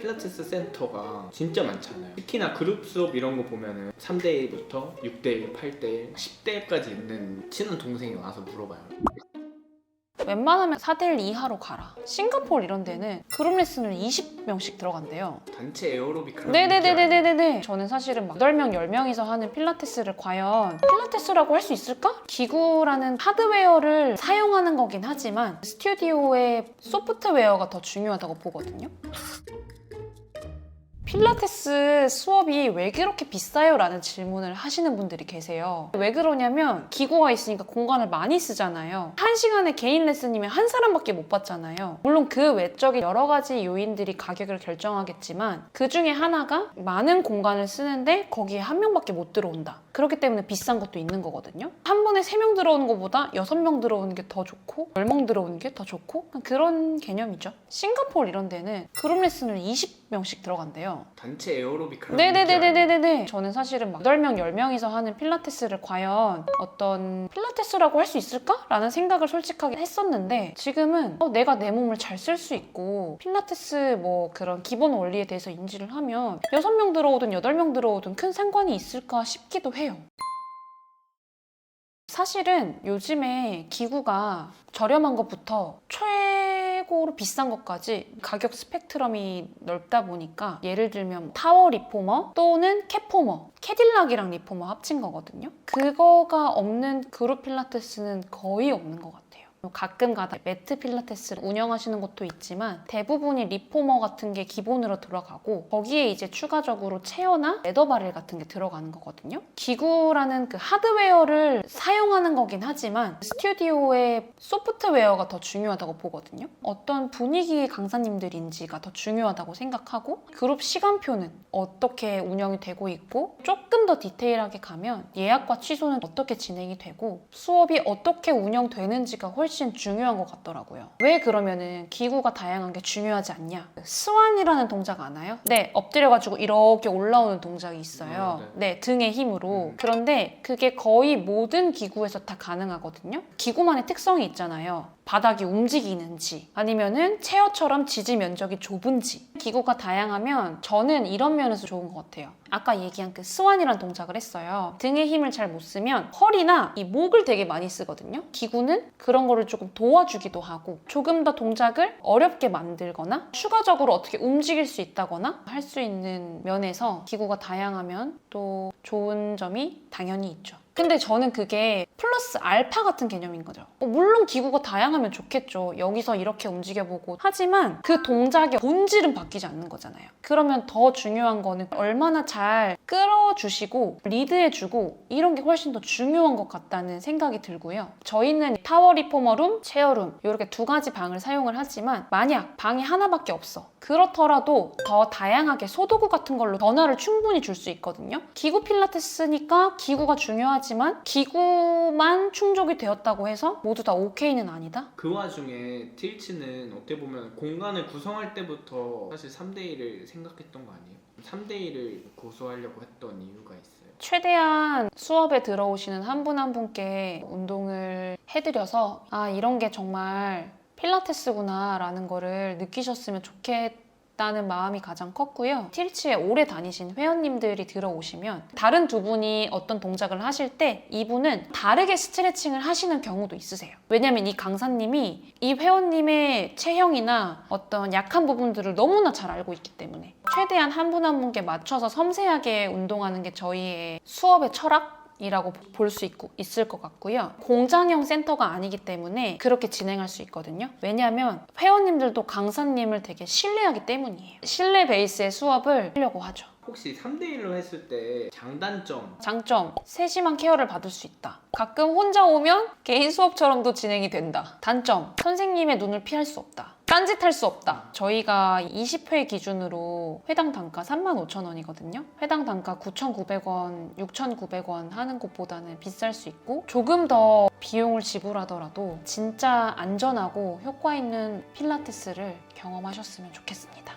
필라테스 센터가 진짜 많잖아요. 특히나 그룹 수업 이런 거 보면은 3대1부터 6대1, 8대1, 10대1까지 있는 친한 동생이 와서 물어봐요. 웬만하면 4대1 이하로 가라. 싱가포르 이런 데는 그룹 레슨을 20명씩 들어간대요. 단체 에어로빅 그런 네네네네네네. 저는 사실은 막 8명, 10명이서 하는 필라테스를 과연 필라테스라고 할 수 있을까? 기구라는 하드웨어를 사용하는 거긴 하지만 스튜디오의 소프트웨어가 더 중요하다고 보거든요. 필라테스 수업이 왜 그렇게 비싸요? 라는 질문을 하시는 분들이 계세요. 왜 그러냐면 기구가 있으니까 공간을 많이 쓰잖아요. 1시간에 개인 레슨이면 한 사람밖에 못 받잖아요. 물론 그 외적인 여러 가지 요인들이 가격을 결정하겠지만 그 중에 하나가 많은 공간을 쓰는데 거기에 한 명밖에 못 들어온다. 그렇기 때문에 비싼 것도 있는 거거든요. 한 번에 3명 들어오는 것보다 6명 들어오는 게 더 좋고 10명 들어오는 게 더 좋고 그런 개념이죠. 싱가포르 이런 데는 그룹 레슨을 20명씩 들어간대요. 단체 에어로빅 그런 네네네네네네. 저는 사실은 막 8명, 10명이서 하는 필라테스를 과연 어떤 필라테스라고 할 수 있을까? 라는 생각을 솔직하게 했었는데 지금은 내가 내 몸을 잘 쓸 수 있고 필라테스 뭐 그런 기본 원리에 대해서 인지를 하면 6명 들어오든 8명 들어오든 큰 상관이 있을까 싶기도 해요. 사실은 요즘에 기구가 저렴한 것부터 최고로 비싼 것까지 가격 스펙트럼이 넓다 보니까 예를 들면 타워 리포머 또는 캣포머, 캐딜락이랑 리포머 합친 거거든요. 그거가 없는 그룹 필라테스는 거의 없는 것 같아요. 가끔 가다 매트 필라테스를 운영하시는 곳도 있지만 대부분이 리포머 같은 게 기본으로 들어가고 거기에 이제 추가적으로 체어나 레더바렐 같은 게 들어가는 거거든요. 기구라는 그 하드웨어를 사용하는 거긴 하지만 스튜디오의 소프트웨어가 더 중요하다고 보거든요. 어떤 분위기의 강사님들인지가 더 중요하다고 생각하고 그룹 시간표는 어떻게 운영이 되고 있고 조금 더 디테일하게 가면 예약과 취소는 어떻게 진행이 되고 수업이 어떻게 운영되는지가 훨씬 중요한 것 같더라고요. 왜 그러면은 기구가 다양한 게 중요하지 않냐? 스완이라는 동작 아나요? 네, 엎드려가지고 이렇게 올라오는 동작이 있어요. 네, 등의 힘으로. 그런데 그게 거의 모든 기구에서 다 가능하거든요. 기구만의 특성이 있잖아요. 바닥이 움직이는지 아니면은 체어처럼 지지 면적이 좁은지 기구가 다양하면 저는 이런 면에서 좋은 것 같아요. 아까 얘기한 그 스완이라는 동작을 했어요. 등의 힘을 잘 못 쓰면 허리나 이 목을 되게 많이 쓰거든요. 기구는 그런 거를 조금 도와주기도 하고 조금 더 동작을 어렵게 만들거나 추가적으로 어떻게 움직일 수 있다거나 할 수 있는 면에서 기구가 다양하면 또 좋은 점이 당연히 있죠. 근데 저는 그게 플러스 알파 같은 개념인 거죠. 물론 기구가 다양하면 좋겠죠. 여기서 이렇게 움직여보고. 하지만 그 동작의 본질은 바뀌지 않는 거잖아요. 그러면 더 중요한 거는 얼마나 잘 끌어주시고 리드해주고 이런 게 훨씬 더 중요한 것 같다는 생각이 들고요. 저희는 타워 리포머룸, 체어룸 이렇게 2가지 방을 사용을 하지만 만약 방이 하나밖에 없어. 그렇더라도 더 다양하게 소도구 같은 걸로 변화를 충분히 줄 수 있거든요. 기구 필라테스니까 기구가 중요하지만 기구만 충족이 되었다고 해서 모두 다 오케이는 아니다? 그 와중에 틸츠는 어떻게 보면 공간을 구성할 때부터 사실 3대1을 생각했던 거 아니에요? 3대1을 고수하려고 했던 이유가 있어요? 최대한 수업에 들어오시는 한 분 한 분께 운동을 해드려서 아 이런 게 정말 필라테스구나 라는 거를 느끼셨으면 좋겠다는 마음이 가장 컸고요. 틸츠에 오래 다니신 회원님들이 들어오시면 다른 2분이 어떤 동작을 하실 때 이분은 다르게 스트레칭을 하시는 경우도 있으세요. 왜냐면 이 강사님이 이 회원님의 체형이나 어떤 약한 부분들을 너무나 잘 알고 있기 때문에 최대한 한 분 한 분께 맞춰서 섬세하게 운동하는 게 저희의 수업의 철학? 이라고 볼 수 있을 것 같고요. 공장형 센터가 아니기 때문에 그렇게 진행할 수 있거든요. 왜냐하면 회원님들도 강사님을 되게 신뢰하기 때문이에요. 신뢰 베이스의 수업을 하려고 하죠. 혹시 3대1로 했을 때 장단점? 장점, 세심한 케어를 받을 수 있다. 가끔 혼자 오면 개인 수업처럼도 진행이 된다. 단점, 선생님의 눈을 피할 수 없다. 딴짓할 수 없다. 저희가 20회 기준으로 회당 단가 35,000원이거든요. 회당 단가 9,900원, 6,900원 하는 곳보다는 비쌀 수 있고 조금 더 비용을 지불하더라도 진짜 안전하고 효과 있는 필라테스를 경험하셨으면 좋겠습니다.